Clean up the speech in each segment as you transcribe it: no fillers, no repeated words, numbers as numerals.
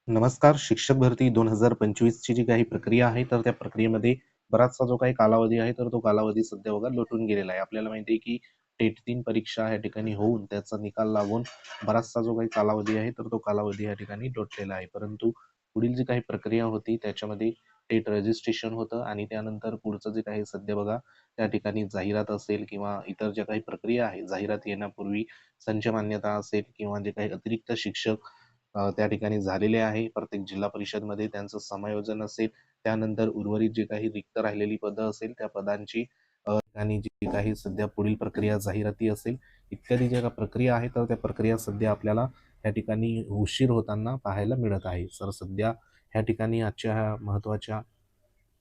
नमस्कार. शिक्षक भरती 2025 ची जी काही प्रक्रिया आहे, तर त्या प्रक्रियेमध्ये बराचसा जो काही कालावधी आहे, तर तो कालावधी सध्या बघा लोटून गेलेला आहे. आपल्याला माहिती आहे, की टेट 3 परीक्षा या ठिकाणी होऊन त्याचा निकाल लागून बराचसा जो काही कालावधी आहे, तर तो कालावधी या ठिकाणी लोटलेला आहे. परंतु पुढील जी काही प्रक्रिया होती, त्याच्यामध्ये टेट रजिस्ट्रेशन होतं आणि त्यानंतर पुढचं जे काही सध्या बघा त्या ठिकाणी जाहिरात असेल किंवा इतर ज्या काही प्रक्रिया आहे, जाहिरात येण्यापूर्वी संच मान्यता असेल किंवा जे काही अतिरिक्त शिक्षक त्या ठिकाणी झालेले आहे. प्रत्येक जिल्हा परिषदमध्ये त्यांचं समायोजन असेल. त्यानंतर उर्वरित जे काही रिक्त राहिलेली पदं असेल, त्या पदांची आणि जी काही सध्या पुढील प्रक्रिया जाहिराती असेल, इत्यादी ज्या प्रक्रिया आहेत, तर त्या प्रक्रिया सध्या आपल्याला या ठिकाणी उशीर होताना पाहायला मिळत आहे. तर सध्या ह्या ठिकाणी आजच्या ह्या महत्त्वाच्या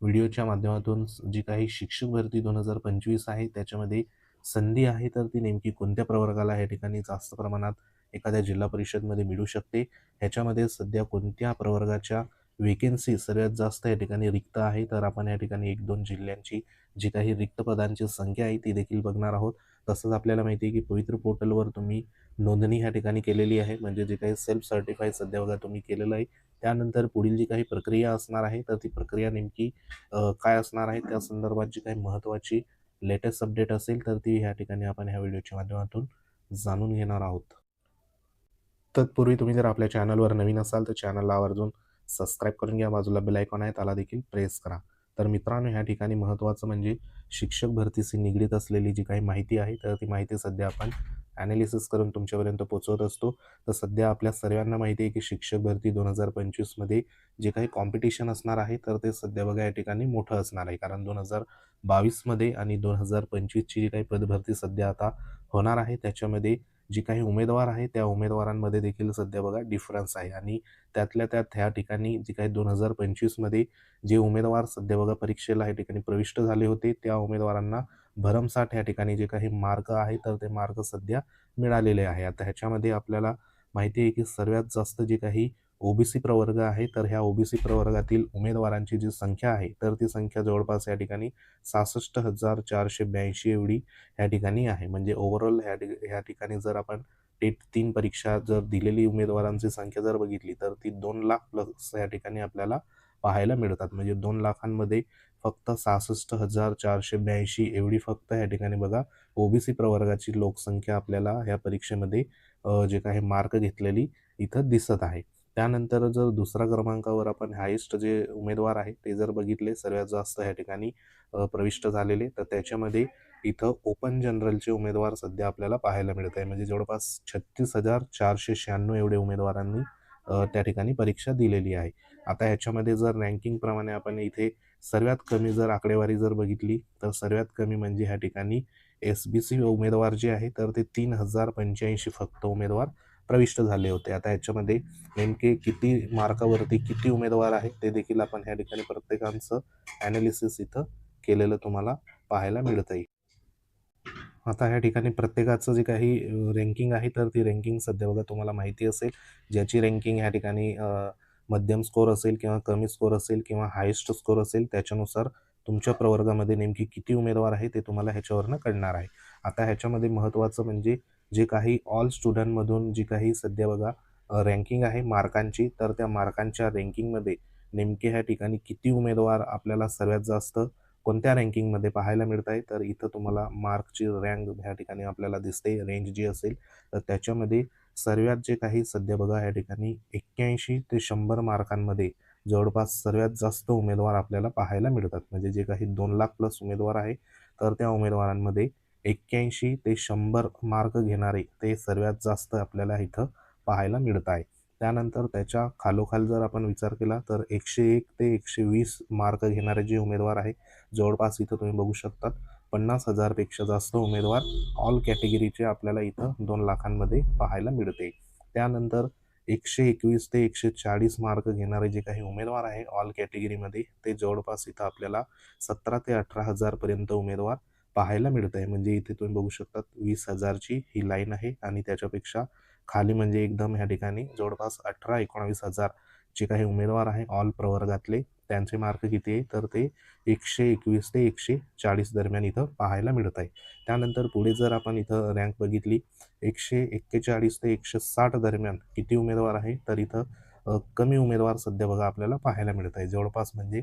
व्हिडिओच्या माध्यमातून जी काही शिक्षक भरती 2025 आहे, त्याच्यामध्ये संधी आहे, तर ती नेमकी कोणत्या प्रवर्गाला या ठिकाणी जास्त प्रमाणात एखाद्या जिल्हा परिषदमध्ये मिळू शकते. ह्याच्यामध्ये सध्या कोणत्या प्रवर्गाच्या वेकेन्सी सर्वात जास्त या ठिकाणी रिक्त आहे, तर आपण या ठिकाणी 1-2 जिल्ह्यांची जी काही रिक्त पदांची संख्या आहे, ती देखील बघणार आहोत. तसंच आपल्याला माहिती आहे, की पवित्र पोर्टलवर तुम्ही नोंदणी ह्या ठिकाणी केलेली आहे. म्हणजे जे काही सेल्फ सर्टिफाईड सध्या बघा तुम्ही केलेलं आहे. त्यानंतर पुढील जी काही प्रक्रिया असणार आहे, तर ती प्रक्रिया नेमकी काय असणार आहे, त्या संदर्भात जी काही महत्त्वाची लेटेस्ट अपडेट असेल, तर ती ह्या ठिकाणी आपण ह्या व्हिडिओच्या माध्यमातून जाणून घेणार आहोत. तत्पूर्वी तुम्ही जर आपल्या चॅनलवर नवीन असाल, तर चॅनलला आवर्जून सबस्क्राईब करून घ्या. बाजूला बेल आयकॉन आहे, त्याला देखील प्रेस करा. तर मित्रांनो, ह्या ठिकाणी महत्त्वाचं म्हणजे शिक्षक भरतीशी निगडीत असलेली जी काही माहिती आहे, तर ती माहिती सध्या आपण ॲनालिसिस करून तुमच्यापर्यंत पोहोचवत असतो. तर सध्या आपल्या सर्वांना माहिती आहे, की शिक्षक भरती 2025 मध्ये जे काही कॉम्पिटिशन असणार आहे, तर ते सध्या बघा या ठिकाणी मोठं असणार आहे. कारण 2022 मध्ये आणि 2025 ची जी काही पदभरती सध्या आता होणार आहे, त्याच्यामध्ये जी काही उमेदवार आहे, त्या उमेदवारांमध्ये देखील सध्या बघा डिफरन्स आहे आणि त्यातल्या त्यात ह्या ठिकाणी जी काही 2025 मध्ये जे उमेदवार सध्या बघा परीक्षेला या ठिकाणी प्रविष्ट झाले होते, त्या उमेदवारांना भरमसाठ या ठिकाणी जे काही मार्क आहे, तर ते मार्क सध्या मिळालेले आहे. आता ह्याच्यामध्ये आपल्याला माहिती आहे, की सर्वात जास्त जे काही ओबीसी प्रवर्ग आहे, तर ह्या ओबीसी प्रवर्गातील उमेदवारांची जी संख्या आहे, तर ती संख्या जवळपास या ठिकाणी 66,482 एवढी ह्या ठिकाणी आहे. म्हणजे ओव्हरऑल ह्या ठिकाणी जर आपण टेट 3 परीक्षा जर दिलेली उमेदवारांची संख्या जर बघितली, तर ती 2,00,000 प्लस या ठिकाणी आपल्याला पाहायला मिळतात. म्हणजे 2,00,000मध्ये फक्त 66,482 एवढी फक्त या ठिकाणी बघा ओबीसी प्रवर्गाची लोकसंख्या आपल्याला ह्या परीक्षेमध्ये जे काही मार्क घेतलेली इथं दिसत आहे. त्यानंतर जर दुसऱ्या क्रमांकावर आपण हायेस्ट जे उमेदवार आहे, ते जर बघितले सर्वात जास्त या ठिकाणी प्रविष्ट झालेले, तर त्याच्यामध्ये इथं ओपन जनरलचे उमेदवार सध्या आपल्याला पाहायला मिळत आहे. म्हणजे जवळपास 36,496 एवढे उमेदवारांनी त्या ठिकाणी परीक्षा दिलेली आहे. आता ह्याच्यामध्ये जर रँकिंगप्रमाणे आपण इथे सर्वात कमी जर आकडेवारी जर बघितली, तर सर्वात कमी म्हणजे ह्या ठिकाणी एस-बी-सी उमेदवार जे आहे, तर ते 3,085 फक्त उमेदवार प्रविष्ट झाले होते. आता ह्याच्यामध्ये नेमके किती मार्कावरती किती उमेदवार आहेत, ते देखील आपण ह्या ठिकाणी प्रत्येकाचं ॲनालिसिस इथं केलेलं तुम्हाला पाहायला मिळतंय. आता ह्या ठिकाणी प्रत्येकाचं जे काही रँकिंग आहे, तर ती रँकिंग सध्या बघा तुम्हाला माहिती असेल. ज्याची रँकिंग ह्या ठिकाणी मध्यम स्कोर असेल किंवा कमी स्कोर असेल किंवा हायेस्ट स्कोर असेल, त्याच्यानुसार तुमच्या प्रवर्गामध्ये नेमकी किती उमेदवार आहे, ते तुम्हाला ह्याच्यावरनं कळणार आहे. आता ह्याच्यामध्ये महत्त्वाचं म्हणजे जे काही ऑल स्टुडंटमधून जी काही सध्या बघा रँकिंग आहे मार्कांची, तर त्या मार्कांच्या रँकिंगमध्ये नेमके ह्या ठिकाणी किती उमेदवार आपल्याला सर्वात जास्त कोणत्या रँकिंगमध्ये पाहायला मिळत आहे, तर इथं तुम्हाला मार्कची रँक ह्या ठिकाणी आपल्याला दिसते. रेंज जी असेल, तर त्याच्यामध्ये सर्वात जे काही सध्या बघा ह्या ठिकाणी 81 ते 100 मार्कांमध्ये जवळपास सर्वात जास्त उमेदवार आपल्याला पाहायला मिळतात. म्हणजे जे काही 2,00,000 प्लस उमेदवार आहे, तर त्या उमेदवारांमध्ये 81 ते 100 मार्क घेणारे ते सर्वात जास्त आपल्याला इथं पाहायला मिळत आहे. त्यानंतर त्याच्या खालोखाल जर आपण विचार केला, तर 101 ते 120 मार्क घेणारे जे उमेदवार आहे, जवळपास इथं तुम्ही बघू शकतात 50,000 पेक्षा जास्त उमेदवार ऑल कॅटेगरीचे आपल्याला इथं 2,00,000मध्ये पाहायला मिळते. त्यानंतर 121 ते 140 मार्क घेणारे जे काही उमेदवार आहे ऑल कॅटेगरीमध्ये, ते जवळपास इथं आपल्याला 17 ते 18,000 पर्यंत उमेदवार पाहायला मिळत आहे. म्हणजे इथे तुम्ही बघू शकतात 20,000ची ही लाईन आहे आणि त्याच्यापेक्षा खाली म्हणजे एकदम ह्या ठिकाणी जवळपास 18-19,000 जे काही उमेदवार आहे ऑल प्रवर्गातले, त्यांचे मार्क किती आहे, तर ते 121 ते 140 दरम्यान इथं पाहायला मिळत आहे. त्यानंतर पुढे जर आपण इथं रँक बघितली 141 ते 160 दरम्यान किती उमेदवार आहे, तर इथं कमी उमेदवार सध्या बघा आपल्याला पाहायला मिळत आहे. जवळपास म्हणजे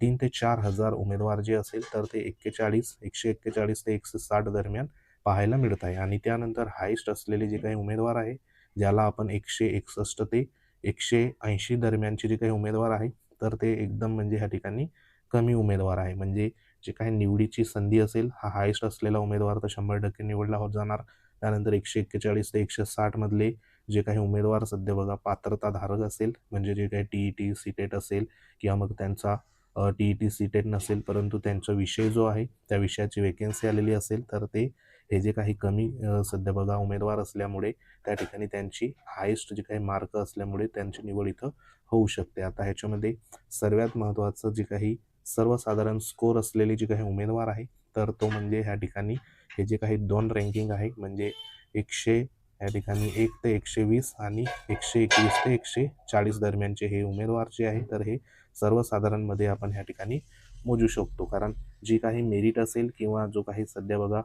3 ते 4,000 उमेदवार जे असेल तर ते 141 ते 160 दरम्यान पाहायला मिळत आहे. आणि त्यानंतर हायेस्ट असलेले जे काही उमेदवार आहे, ज्याला आपण 161 ते 180 दरम्यानचे जे काही उमेदवार आहे, तर ते एकदम म्हणजे ह्या ठिकाणी कमी उमेदवार आहे. म्हणजे जे काही निवडीची संधी असेल, हा हायेस्ट असलेला उमेदवार तर 100% निवडला होत जाणार. त्यानंतर 141 ते 160 मधले जे काही उमेदवार सध्या बघा पात्रताधारक असेल, म्हणजे जे काही टी-ई-टी, सी-टेट असेल किंवा मग त्यांचा टी-ई-टी, सी-टेट नसेल, परंतु त्यांचा विषय जो आहे, त्या विषयाची वेकेन्सी आलेली असेल, तर ते हे जे काही कमी सध्या बघा उमेदवार असल्यामुळे त्या ठिकाणी त्यांची हायेस्ट जे काही मार्क असल्यामुळे त्यांची निवड इथं होऊ शकते. आता ह्याच्यामध्ये सर्वात महत्त्वाचं जे काही सर्वसाधारण स्कोर असलेले जे काही उमेदवार आहे, तर तो म्हणजे ह्या ठिकाणी हे जे काही 2 रँकिंग आहे, म्हणजे 100 या ठिकाणी 1 ते 120 आणि 121 ते 140 दरम्यानचे हे उमेदवार जे आहे, तर हे सर्वसाधारणमध्ये आपण ह्या ठिकाणी मोजू शकतो. कारण जी काही मेरिट असेल किंवा जो काही सध्या बघा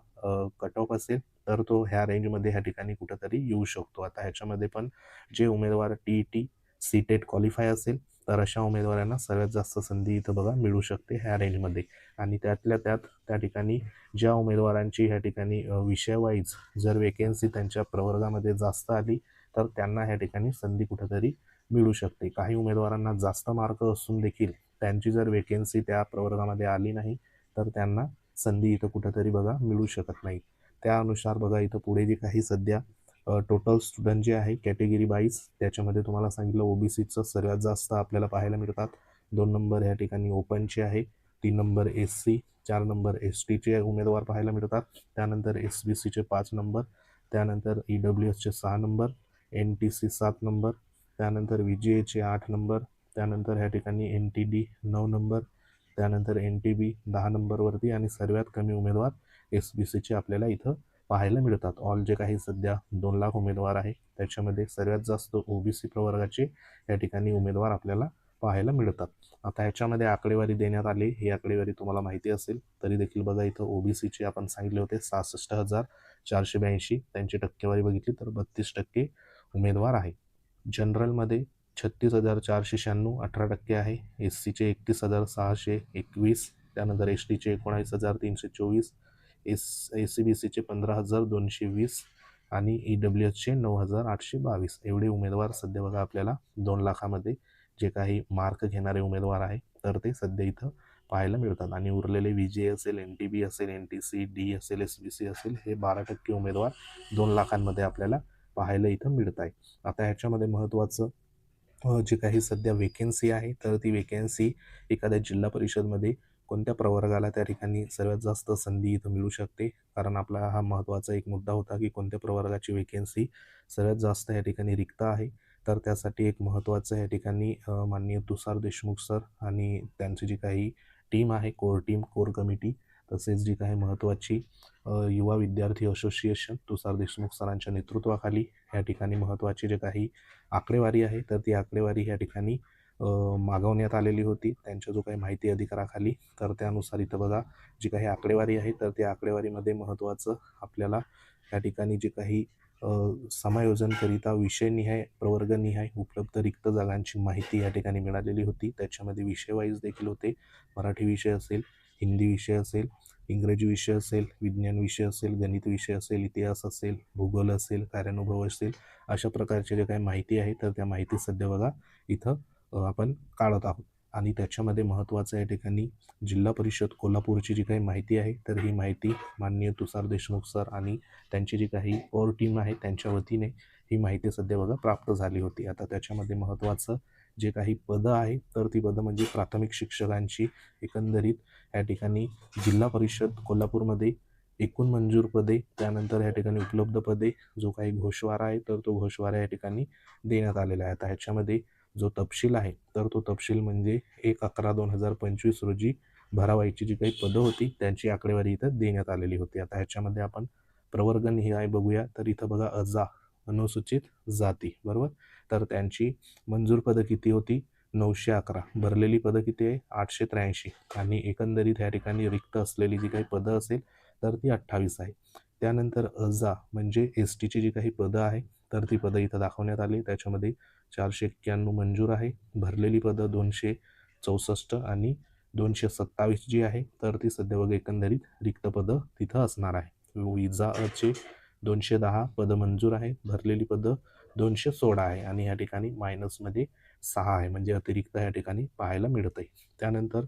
कट ऑफ असेल, तर तो ह्या रेंजमध्ये ह्या ठिकाणी कुठेतरी येऊ शकतो. आता ह्याच्यामध्ये पण जे उमेदवार टी-ई-टी, सी-टेट क्वालिफाय असेल, तर अशा उमेदवारांना सर्वात जास्त संधी इथं बघा मिळू शकते ह्या रेंजमध्ये. आणि त्यातल्या त्यात त्या ठिकाणी ज्या उमेदवारांची ह्या ठिकाणी विषय वाईज जर वेकेन्सी त्यांच्या प्रवर्गामध्ये जास्त आली, तर त्यांना ह्या ठिकाणी संधी कुठेतरी मिळू शकते. काही उमेदवारांना जास्त मार्क असून देखील त्यांची जर वेकेन्सी त्या प्रवर्गामध्ये आली नाही, तर त्यांना संधी इथं कुठेतरी बघा मिळू शकत नाही. त्यानुसार बघा इथं पुढे जे काही सध्या टोटल स्टुडंट जे आहे कॅटेगरी वाईज, त्याच्यामध्ये तुम्हाला सांगितलं ओबीसीचं सर्वात जास्त आपल्याला पाहायला मिळतात. 2 नंबर या ठिकाणी ओपनचे आहे, 3 नंबर एस-सी, 4 नंबर एस-टीचे उमेदवार पाहायला मिळतात. त्यानंतर एस-बी-सीचे 5 नंबर, त्यानंतर ई-डब्ल्यू-एसचे 6 नंबर, एन-टी-सी 7 नंबर, त्यानंतर व्ही-जी-एचे 8 नंबर, त्यानंतर ह्या ठिकाणी एन-टी-डी 9 नंबर, त्यानंतर एन-टी-बी 10 नंबरवरती आणि सर्वात कमी उमेदवार एस-बी-सीचे आपल्याला इथं पाहायला मिळतात. ऑल जे काही सध्या 2 लाख उमेदवार आहे, त्याच्यामध्ये सर्वात जास्त ओबीसी प्रवर्गाचे या ठिकाणी उमेदवार आपल्याला पाहायला मिळतात. आता ह्याच्यामध्ये आकडेवारी देण्यात आली, ही आकडेवारी तुम्हाला माहिती असेल तरी देखील बघा इथं ओबीसीचे आपण सांगितले होते 66,482, त्यांची टक्केवारी बघितली तर 32% उमेदवार आहे. जनरलमध्ये 36,496 18% आहे. एस-सीचे 31,621, त्यानंतर एस-टीचे 19,324, एस-सी-बी-सीचे 15,220 आणि ई-डब्ल्यू-एसचे 9,822 एवढे उमेदवार सध्या बघा आपल्याला 2 लाखामध्ये जे काही मार्क घेणारे उमेदवार आहे, तर ते सध्या इथं पाहायला मिळतात. आणि उरलेले व्ही-जी असेल, एन-टी-बी असेल, एन-टी-सी, डी असेल, एस-बी-सी असेल, हे 12% उमेदवार 2 लाखांमध्ये आपल्याला पाहायला इथं मिळत आहे. आता ह्याच्यामध्ये महत्त्वाचं जी काही सध्या वेकेन्सी आहे, तर ती वेकेन्सी एखाद्या जिल्हा परिषदमध्ये कोणत्या प्रवर्गाला त्या ठिकाणी सर्वात जास्त संधी इथं मिळू शकते. कारण आपला हा महत्त्वाचा एक मुद्दा होता, की कोणत्या प्रवर्गाची वेकेन्सी सर्वात जास्त या ठिकाणी रिक्त आहे. तर त्यासाठी एक महत्त्वाचं या ठिकाणी माननीय तुषार देशमुख सर आणि त्यांची जी काही टीम आहे, कोर टीम, कोर कमिटी, तसेच जी काही महत्त्वाची युवा विद्यार्थी असोसिएशन तुषार देशमुख सरांच्या नेतृत्वाखाली या ठिकाणी महत्त्वाचे जे काही आकडेवारी आहे, तर ती आकडेवारी या ठिकाणी मागवण्यात आलेली होती त्यांच्या जो काही माहिती अधिकाराखाली. तर त्यानुसार इथं बघा जी काही आकडेवारी आहे, तर त्या आकडेवारीमध्ये महत्त्वाचं आपल्याला या ठिकाणी जे काही समायोजनकरिता विषयनिहाय, प्रवर्गनिहाय उपलब्ध रिक्त जागांची माहिती या ठिकाणी मिळालेली होती. त्याच्यामध्ये विषय वाईज देखील होते. मराठी विषय असेल, हिंदी विषय असेल, इंग्रजी विषय असेल, विज्ञान विषय असेल, गणित विषय असेल, इतिहास असेल, भूगोल असेल, कार्यानुभव असेल, अशा प्रकारचे जे काही माहिती आहे, तर त्या माहिती सध्या बघा इथं आपण काढत आहोत. आणि त्याच्यामध्ये महत्त्वाचं या ठिकाणी जिल्हा परिषद कोल्हापूरची जी काही माहिती आहे, तर ही माहिती माननीय तुषार देशमुख सर आणि त्यांची जी काही कोर टीम आहे, त्यांच्या वतीने ही माहिती सध्या बघा प्राप्त झाली होती. आता त्याच्यामध्ये महत्त्वाचं जे काही पदं आहे, तर ती पदं म्हणजे प्राथमिक शिक्षकांची एकंदरीत या ठिकाणी जिल्हा परिषद कोल्हापूरमध्ये एकूण मंजूर पदे, त्यानंतर या ठिकाणी उपलब्ध पदे, जो काही घोषवारा आहे, तर तो घोषवारा या ठिकाणी देण्यात आलेला आहे. आता ह्याच्यामध्ये जो तपशील आहे, तर तो तपशील म्हणजे 1/11/2025 रोजी भरावायची जी काही पदं होती, त्यांची आकडेवारी इथं देण्यात आलेली होती. आता ह्याच्यामध्ये आपण प्रवर्गनिहाय बघूया, तर इथं बघा अजा, अनुसूचित जाती, बरोबर? तर त्यांची मंजूर पदं किती होती? 911. भरलेली पदं किती आहे? 883. आणि एकंदरीत या ठिकाणी रिक्त असलेली जी काही पदं असेल, तर ती 28 आहे. त्यानंतर अजा म्हणजे एस-टीची जी काही पदं आहे, तर ती पदं इथं दाखवण्यात आली. त्याच्यामध्ये 491 मंजूर आहे. भरलेली पदं 264 आणि 227 जी आहे तर ती सध्या बघा एकंदरीत रिक्त पदं तिथं असणार आहे. विजाचे 210 पदं मंजूर आहे. भरलेली पदं 216 आहे आणि या ठिकाणी मायनसमध्ये 6 आहे, म्हणजे अतिरिक्त या ठिकाणी पाहायला मिळत आहे. त्यानंतर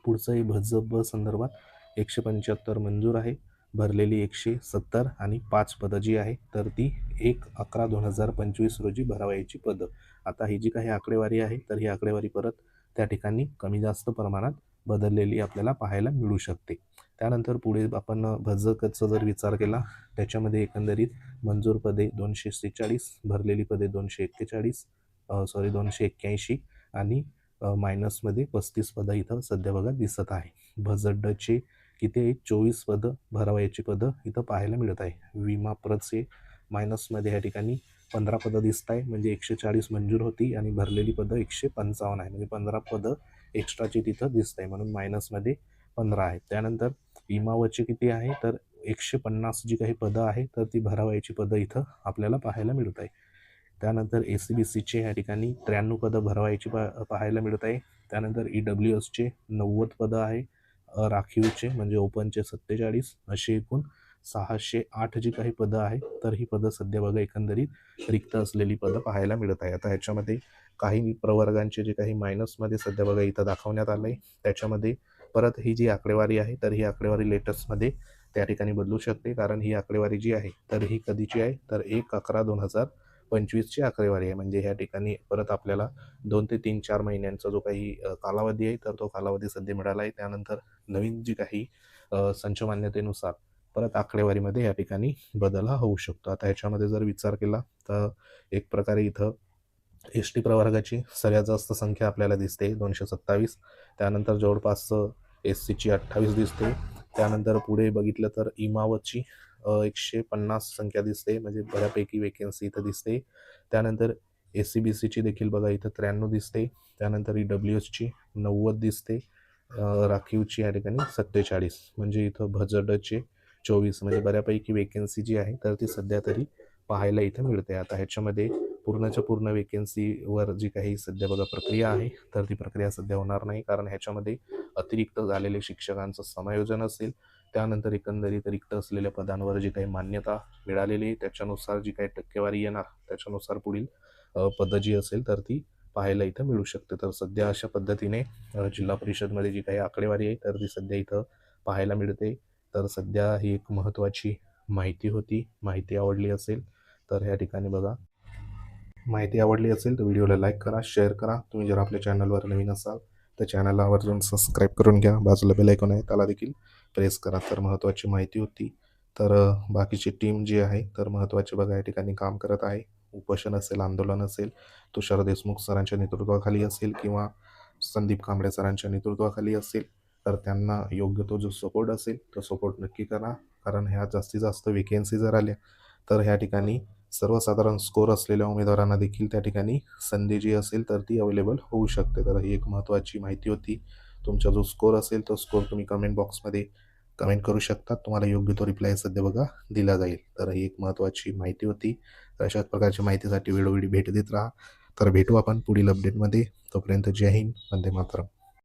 पुढचं आहे भजब संदर्भात 175 मंजूर आहे. भरलेली 170 आणि 5 पदं जी आहे तर ती 1/11/2025 रोजी भरावयाची पदं. आता ही जी काही आकडेवारी आहे तर ही आकडेवारी परत त्या ठिकाणी कमी जास्त प्रमाणात बदललेली आपल्याला पाहायला मिळू शकते. त्यानंतर पुढे आपण भजकचा जर विचार केला त्याच्यामध्ये एकंदरीत मंजूर पदे 246, भरलेली पदे 241, 281 आणि मायनसमध्ये 35 पदं इथं सध्या बघा दिसत आहे. भजडचे किती आहे 24 पदं भरावयाची पदं इथं पाहायला मिळत आहे. विमा प्रचे मायनसमध्ये या ठिकाणी 15 पदं दिसत आहे, म्हणजे 140 मंजूर होती आणि भरलेली पदं 155 आहे, म्हणजे 15 पदं एक्स्ट्राची तिथं दिसत आहे, म्हणून मायनसमध्ये 15 आहे. त्यानंतर विमावरचे किती आहे तर 150 जी काही पदं आहे तर ती भरावयाची पदं इथं आपल्याला पाहायला मिळत आहे. त्यानंतर ACBCचे या ठिकाणी 93 पदं भरवायची पाहायला मिळत आहे. त्यानंतर EWSचे 90 पदं आहे. राखीवचे म्हणजे ओपनचे 47, असे एकूण 608 जी काही पदं आहे तर ही पदं सध्या बघा एकंदरीत रिक्त असलेली पदं पाहायला मिळत आहे. आता ह्याच्यामध्ये काही प्रवर्गांचे जे काही मायनसमध्ये सध्या बघा इथं दाखवण्यात आलं आहे. त्याच्यामध्ये परत ही जी आकडेवारी आहे तर ही आकडेवारी लेटेस्टमध्ये त्या ठिकाणी बदलू शकते, कारण ही आकडेवारी जी आहे तर ही कधीची आहे तर 1/11/2025ची आकडेवारी आहे. म्हणजे ह्या ठिकाणी परत आपल्याला 2 ते 3-4 महिन्यांचा जो काही कालावधी आहे तर तो कालावधी सध्या मिळाला आहे. त्यानंतर नवीन जी काही संच मान्यतेनुसार परत आकडेवारीमध्ये या ठिकाणी बदल हा होऊ शकतो. आता ह्याच्यामध्ये जर विचार केला तर एक प्रकारे इथं एस टी प्रवर्गाची सगळ्यात जास्त संख्या आपल्याला दिसते 227. त्यानंतर जवळपास एस सीची 28 दिसते. त्यानंतर पुढे बघितलं तर इमावतची 150 संख्या दिसते, म्हणजे बऱ्यापैकी वेकेन्सी इथं दिसते. त्यानंतर ACBCची देखील बघा इथं 93 दिसते. त्यानंतर EWSची 90 दिसते. राखीवची या ठिकाणी 47, म्हणजे इथं भजडचे 24, म्हणजे बऱ्यापैकी वेकेन्सी जी आहे तर ती सध्या तरी पाहायला इथं मिळते. आता ह्याच्यामध्ये पूर्णच्या पूर्ण वेकेन्सीवर जी काही सध्या बघा प्रक्रिया आहे तर ती प्रक्रिया सध्या होणार नाही, कारण ह्याच्यामध्ये अतिरिक्त झालेले शिक्षकांचं समायोजन असेल. त्यानंतर एकंदरीत रिक्त असलेल्या पदांवर जी काही मान्यता मिळालेली आहे त्याच्यानुसार जी काही टक्केवारी येणार त्याच्यानुसार पुढील पदं जी असेल तर ती पाहायला इथं मिळू शकते. तर सध्या अशा पद्धतीने जिल्हा परिषदमध्ये जी काही आकडेवारी आहे तर ती सध्या इथं पाहायला मिळते. तर सध्या ही एक महत्त्वाची माहिती होती. माहिती आवडली असेल तर ह्या ठिकाणी बघा, माहिती आवडली असेल तर व्हिडिओला लाईक करा, शेअर करा. तुम्ही जर आपल्या चॅनलवर नवीन असाल तर चॅनलला आवर्जून सबस्क्राईब करून घ्या. बाजूला बेल आयकॉन आहे त्याला देखील प्रेस करा. तर महत्त्वाची माहिती होती. तर बाकीची टीम जी आहे तर महत्त्वाचे बघा या ठिकाणी काम करत आहे. उपोषण असेल, आंदोलन असेल, तुषार देशमुख सरांच्या नेतृत्वाखाली असेल किंवा संदीप कांबळे सरांच्या नेतृत्वाखाली असेल, तर त्यांना योग्य तो जो सपोर्ट असेल तो सपोर्ट नक्की करा. कारण ह्या जास्तीत जास्त वेकेन्सी जर आल्या तर ह्या ठिकाणी सर्वसाधारण स्कोर असलेल्या उमेदवारांना देखील त्या ठिकाणी संधी जी असेल तर ती अवेलेबल होऊ शकते. तर ही एक महत्त्वाची माहिती होती. तुमचा जो स्कोर असेल तो स्कोर तुम्ही कमेंट बॉक्समध्ये कमेंट करू शकता. तुम्हाला योग्य तो रिप्लाय सध्या बघा दिला जाईल. तर ही एक महत्त्वाची माहिती होती. तर अशाच प्रकारच्या माहितीसाठी वेळोवेळी भेट देत राहा. तर भेटू आपण पुढील अपडेटमध्ये. तोपर्यंत जय हिंद, वंदे मातरम.